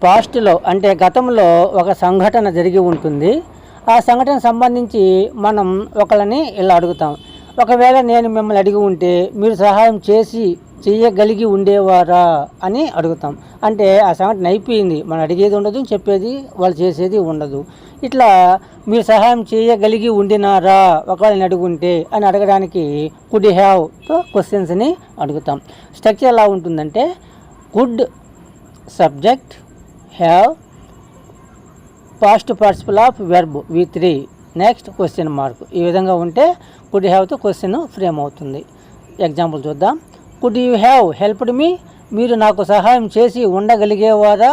పాస్ట్లో అంటే గతంలో ఒక సంఘటన జరిగి ఉంటుంది. ఆ సంఘటన సంబంధించి మనం ఒకళ్ళని ఇలా అడుగుతాం. ఒకవేళ నేను మిమ్మల్ని అడిగి ఉంటే మీరు సహాయం చేయగలిగి ఉండేవారా అని అడుగుతాం. అంటే ఆ సంఘటన అయిపోయింది, మనం అడిగేది ఉండదు, చెప్పేది వాళ్ళు చేసేది ఉండదు. ఇట్లా మీరు సహాయం చేయగలిగి ఉండినారా ఒకవేళ అడుగుంటే అని అడగడానికి కుడ్ హ్యావ్తో క్వశ్చన్స్ని అడుగుతాం. స్ట్రక్చర్ ఎలా ఉంటుందంటే could subject have past participle of verb V3 next question mark. ఈ విధంగా ఉంటే కుడ్ హ్యావ్తో క్వశ్చన్ ఫ్రేమ్ అవుతుంది. ఎగ్జాంపుల్ చూద్దాం. Could you have helped me, మీరు నాకు సహాయం చేసి ఉండగలిగేవారా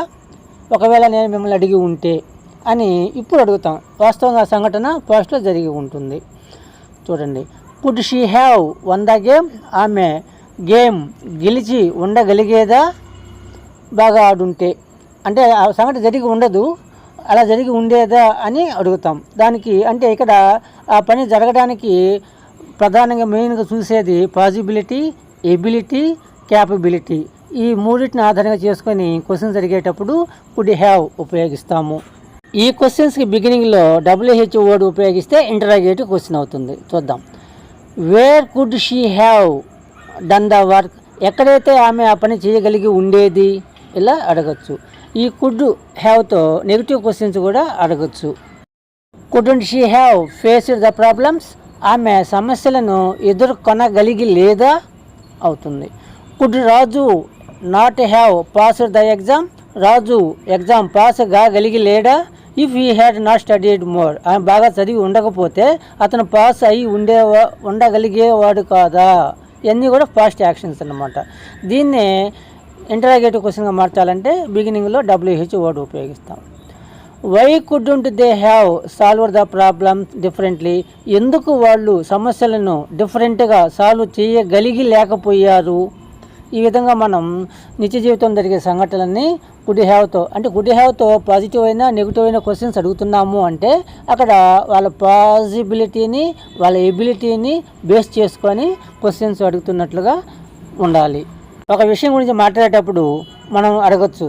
ఒకవేళ నేను మిమ్మల్ని అడిగి ఉంటే అని ఇప్పుడు అడుగుతాం. వాస్తవంగా సంఘటన పాస్ట్లో జరిగి ఉంటుంది. చూడండి, could she have one the game, ఆమె గేమ్ గెలిచి ఉండగలిగేదా బాగా ఆడుంటే. అంటే ఆ సంఘటన జరిగి ఉండదు, అలా జరిగి ఉండేదా అని అడుగుతాం. దానికి అంటే ఇక్కడ ఆ పని జరగడానికి ప్రధానంగా మెయిన్గా చూసేది పాసిబిలిటీ, ఎబిలిటీ, క్యాపబిలిటీ. ఈ మూడింటిని ఆధారంగా చేసుకొని క్వశ్చన్స్ జరిగేటప్పుడు కుడ్ హ్యావ్ ఉపయోగిస్తాము. ఈ క్వశ్చన్స్కి బిగినింగ్లో WH వర్డ్ ఉపయోగిస్తే ఇంటరాగేటివ్ క్వశ్చన్ అవుతుంది. చూద్దాం. Where could she have done the work, ఎక్కడైతే ఆమె ఆ పని చేయగలిగి ఉండేది ఇలా అడగచ్చు. ఈ కుడ్ హ్యావ్తో నెగిటివ్ క్వశ్చన్స్ కూడా అడగచ్చు. Couldn't she have faced the problems, ఆమె సమస్యలను ఎదుర్కొనగలిగి లేదా అవుతుంది. Could Raju not have passed the exam, Raju exam pass కాగలిగి లేడా if he had not studied more, ఆమె బాగా చదివి ఉండకపోతే అతను పాస్ అయి ఉండగలిగేవాడు కాదా. ఇవన్నీ కూడా పాస్ట్ యాక్షన్స్ అన్నమాట. దీన్నే ఇంటరాగేటివ్ క్వశ్చన్గా మార్చాలంటే బిగినింగ్లో WH వర్డ్ ఉపయోగిస్తాం. Why couldn't they have solve the problem differently, ఎందుకు వాళ్ళు సమస్యలను డిఫరెంట్గా సాల్వ్ చేయగలిగి లేకపోయారు. ఈ విధంగా మనం నిత్య జీవితం జరిగే సంఘటనలని కుడ్ హ్యావ్తో అంటే కుడ్ హ్యావ్తో పాజిటివ్ అయినా నెగిటివ్ అయినా క్వశ్చన్స్ అడుగుతున్నాము అంటే అక్కడ వాళ్ళ పాసిబిలిటీని వాళ్ళ ఎబిలిటీని బేస్ చేసుకొని క్వశ్చన్స్ అడుగుతున్నట్లుగా ఉండాలి. ఒక విషయం గురించి మాట్లాడేటప్పుడు మనం అడగచ్చు,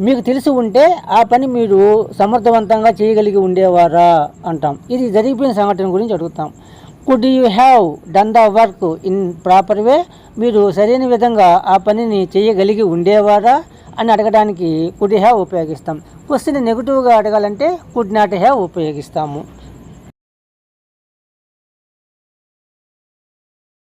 మీకు తెలిసి ఉంటే ఆ పని మీరు సమర్థవంతంగా చేయగలిగి ఉండేవారా అంటాం. ఇది జరిగిపోయిన సంఘటన గురించి అడుగుతాం. Could you have done the work in proper way, మీరు సరైన విధంగా ఆ పనిని చేయగలిగి ఉండేవారా అని అడగడానికి కుడ్ హ్యావ్ ఉపయోగిస్తాం. క్వశ్చన్ నెగిటివ్గా అడగాలంటే కుడ్ నాట్ హ్యావ్ ఉపయోగిస్తాము.